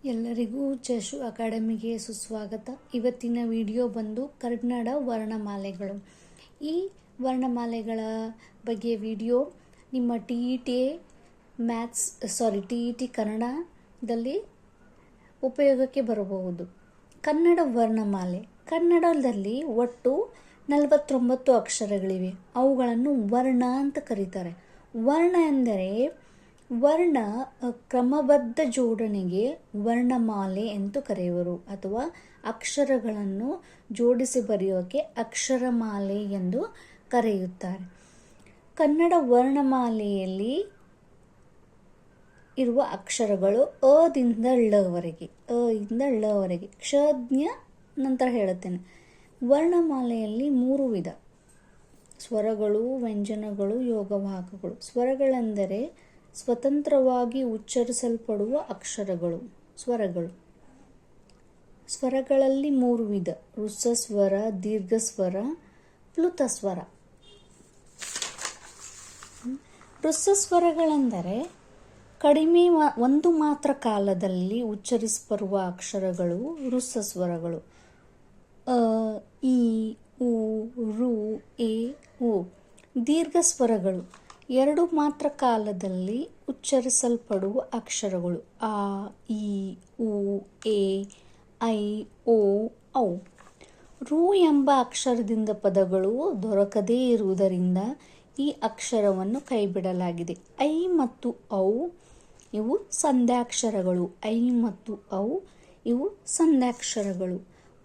ಎಲ್ಲರಿಗೂ ಜಶು ಅಕಾಡೆಮಿಗೆ ಸುಸ್ವಾಗತ. ಇವತ್ತಿನ ವಿಡಿಯೋ ಬಂದು ಕನ್ನಡ ವರ್ಣಮಾಲೆಗಳು. ಈ ವರ್ಣಮಾಲೆಗಳ ಬಗ್ಗೆ ವಿಡಿಯೋ ನಿಮ್ಮ TET ಕನ್ನಡದಲ್ಲಿ ಉಪಯೋಗಕ್ಕೆ ಬರಬಹುದು. ಕನ್ನಡ ವರ್ಣಮಾಲೆ. ಕನ್ನಡದಲ್ಲಿ ಒಟ್ಟು 49 ಅಕ್ಷರಗಳಿವೆ. ಅವುಗಳನ್ನು ವರ್ಣ ಅಂತ ಕರೀತಾರೆ. ವರ್ಣ ಎಂದರೆ ವರ್ಣ ಕ್ರಮಬದ್ಧ ಜೋಡಣೆಗೆ ವರ್ಣಮಾಲೆ ಎಂದು ಕರೆಯುವರು, ಅಥವಾ ಅಕ್ಷರಗಳನ್ನು ಜೋಡಿಸಿ ಬರೆಯೋಕೆ ಅಕ್ಷರಮಾಲೆ ಎಂದು ಕರೆಯುತ್ತಾರೆ. ಕನ್ನಡ ವರ್ಣಮಾಲೆಯಲ್ಲಿ ಇರುವ ಅಕ್ಷರಗಳು ಅದಿಂದ ಳವರೆಗೆ, ಕ್ಷಜ್ಞ ನಂತರ ಹೇಳುತ್ತೇನೆ. ವರ್ಣಮಾಲೆಯಲ್ಲಿ 3 ವಿಧ: ಸ್ವರಗಳು, ವ್ಯಂಜನಗಳು, ಯೋಗವಾಹಕಗಳು. ಸ್ವರಗಳೆಂದರೆ ಸ್ವತಂತ್ರವಾಗಿ ಉಚ್ಚರಿಸಲ್ಪಡುವ ಅಕ್ಷರಗಳು, ಸ್ವರಗಳು. ಸ್ವರಗಳಲ್ಲಿ 3 ವಿಧ: ಹ್ರಸ್ವಸ್ವರ, ದೀರ್ಘಸ್ವರ, ಪ್ಲುತಸ್ವರ. ಹ್ರಸ್ವಸ್ವರಗಳೆಂದರೆ ಕಡಿಮೆ ಒಂದು ಮಾತ್ರ ಕಾಲದಲ್ಲಿ ಉಚ್ಚರಿಸಬರುವ ಅಕ್ಷರಗಳು ಹ್ರಸ್ವಸ್ವರಗಳು. ಅ, ಇ, ಉ, ರು, ಎ, ಉ. ದೀರ್ಘಸ್ವರಗಳು 2 ಮಾತ್ರ ಕಾಲದಲ್ಲಿ ಉಚ್ಚರಿಸಲ್ಪಡುವ ಅಕ್ಷರಗಳು: ಆ, ಇ, ಉ, ಎ, ಐ, ಓ, ಔ. ರು ಎಂಬ ಅಕ್ಷರದಿಂದ ಪದಗಳು ದೊರಕದೇ ಇರುವುದರಿಂದ ಈ ಅಕ್ಷರವನ್ನು ಕೈಬಿಡಲಾಗಿದೆ. ಐ ಮತ್ತು ಔ ಇವು ಸಂಧ್ಯಾಕ್ಷರಗಳು. ಐ ಮತ್ತು ಔ ಇವು ಸಂಧ್ಯಾಕ್ಷರಗಳು.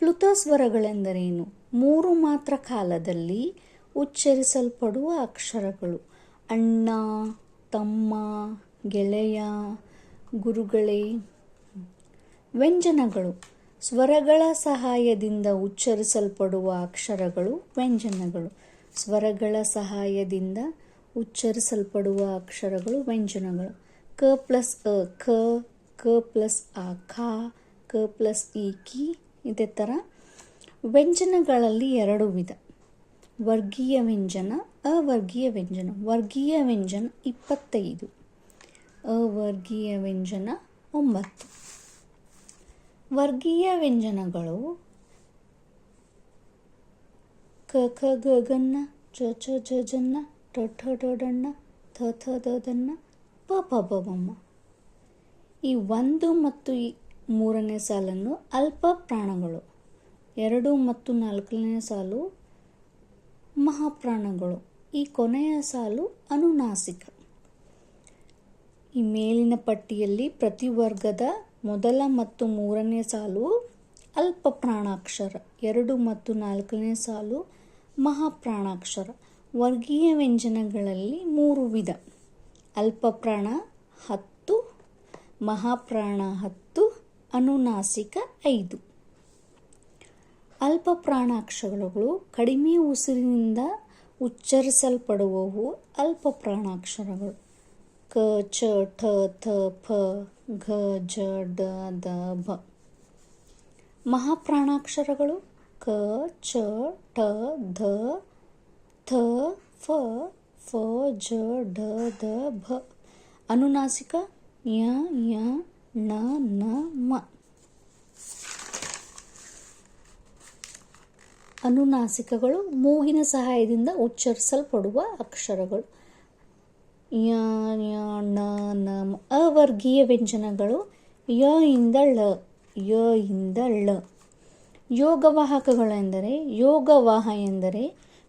ಪ್ಲುತಸ್ವರಗಳೆಂದರೇನು? 3 ಮಾತ್ರ ಕಾಲದಲ್ಲಿ ಉಚ್ಚರಿಸಲ್ಪಡುವ ಅಕ್ಷರಗಳು: ಅಣ್ಣ, ತಮ್ಮ, ಗೆಳೆಯ, ಗುರುಗಳೇ. ವ್ಯಂಜನಗಳು. ಸ್ವರಗಳ ಸಹಾಯದಿಂದ ಉಚ್ಚರಿಸಲ್ಪಡುವ ಅಕ್ಷರಗಳು ವ್ಯಂಜನಗಳು. ಸ್ವರಗಳ ಸಹಾಯದಿಂದ ಉಚ್ಚರಿಸಲ್ಪಡುವ ಅಕ್ಷರಗಳು ವ್ಯಂಜನಗಳು. ಕ ಪ್ಲಸ್ ಅ ಕ, ಕ ಪ್ಲಸ್ ಆ ಖ, ಕ ಪ್ಲಸ್ ಈ ಕಿ. ಇದೇ ಥರ ವ್ಯಂಜನಗಳಲ್ಲಿ 2 ವಿಧ: ವರ್ಗೀಯ ವ್ಯಂಜನ, ಅವರ್ಗೀಯ ವ್ಯಂಜನ. ವರ್ಗೀಯ ವ್ಯಂಜನ 25, ಅವರ್ಗೀಯ ವ್ಯಂಜನ 9. ವರ್ಗೀಯ ವ್ಯಂಜನಗಳು ಕ ಖ ಗ ಗನ್ನ, ಚ ಛ ಝ ಝನ್ನ, ಟ ಠ ಡ ಡನ್ನ, ಥ ಥ ದ ದನ್ನ, ಪ ಪ ಬ ಬಮ್ಮ. ಈ 1 ಮತ್ತು 3ನೇ ಸಾಲನ್ನು ಅಲ್ಪ ಪ್ರಾಣಗಳು, 2 ಮತ್ತು 4ನೇ ಸಾಲು ಮಹಾಪ್ರಾಣಗಳು. ಈ ಕೊನೆಯ ಸಾಲು ಅನುನಾಸಿಕ. ಈ ಮೇಲಿನ ಪಟ್ಟಿಯಲ್ಲಿ ಪ್ರತಿ ವರ್ಗದ ಮೊದಲ ಮತ್ತು 3ನೇ ಸಾಲು ಅಲ್ಪ ಪ್ರಾಣಾಕ್ಷರ, 2 ಮತ್ತು 4ನೇ ಸಾಲು ಮಹಾಪ್ರಾಣಾಕ್ಷರ. ವರ್ಗೀಯ ವ್ಯಂಜನಗಳಲ್ಲಿ 3 ವಿಧ: ಅಲ್ಪ ಪ್ರಾಣ 10, ಮಹಾಪ್ರಾಣ 10, ಅನುನಾಸಿಕ 5. ಅಲ್ಪ ಪ್ರಾಣಾಕ್ಷರಗಳು ಕಡಿಮೆ ಉಸಿರಿನಿಂದ ಉಚ್ಚರಿಸಲ್ಪಡುವವು ಅಲ್ಪ ಪ್ರಾಣಾಕ್ಷರಗಳು: ಕ, ಚ, ಠ, ಥ, ಫ, ಘ, ಜ, ಡ, ದ, ಭ. ಮಹಾಪ್ರಾಣಾಕ್ಷರಗಳು ಕ, ಚ, ಠ, ಧ, ಥ, ಫ, ಫ, ಜ, ಡ, ದ, ಭ. ಅನುನಾಸಿಕ ಯ, ಯ, ಣ, ನ, ಮ. ಅನುನಾಸಿಕಗಳು ಮೂಗಿನ ಸಹಾಯದಿಂದ ಉಚ್ಚರಿಸಲ್ಪಡುವ ಅಕ್ಷರಗಳು: ಯ, ಯ, ಣ, ನ, ಮ. ಅವರ್ಗೀಯ ವ್ಯಂಜನಗಳು ಯ ಇಂದ ಳ, ಯ ಇಂದ ಳ. ಯೋಗವಾಹಕಗಳೆಂದರೆ, ಯೋಗವಾಹ ಎಂದರೆ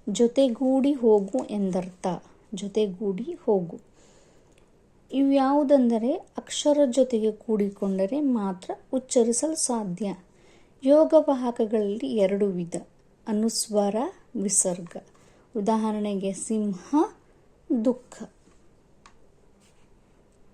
ಜೊತೆಗೂಡಿ ಹೋಗು ಎಂದರ್ಥ. ಜೊತೆಗೂಡಿ ಹೋಗು. ಇವ್ಯಾವುದೆಂದರೆ ಅಕ್ಷರ ಜೊತೆಗೆ ಕೂಡಿಕೊಂಡರೆ ಮಾತ್ರ ಉಚ್ಚರಿಸಲು ಸಾಧ್ಯ. ಯೋಗವಾಹಕಗಳಲ್ಲಿ 2 ವಿಧ: ಅನುಸ್ವಾರ, ವಿಸರ್ಗ. ಉದಾಹರಣೆಗೆ ಸಿಂಹ, ದುಃಖ.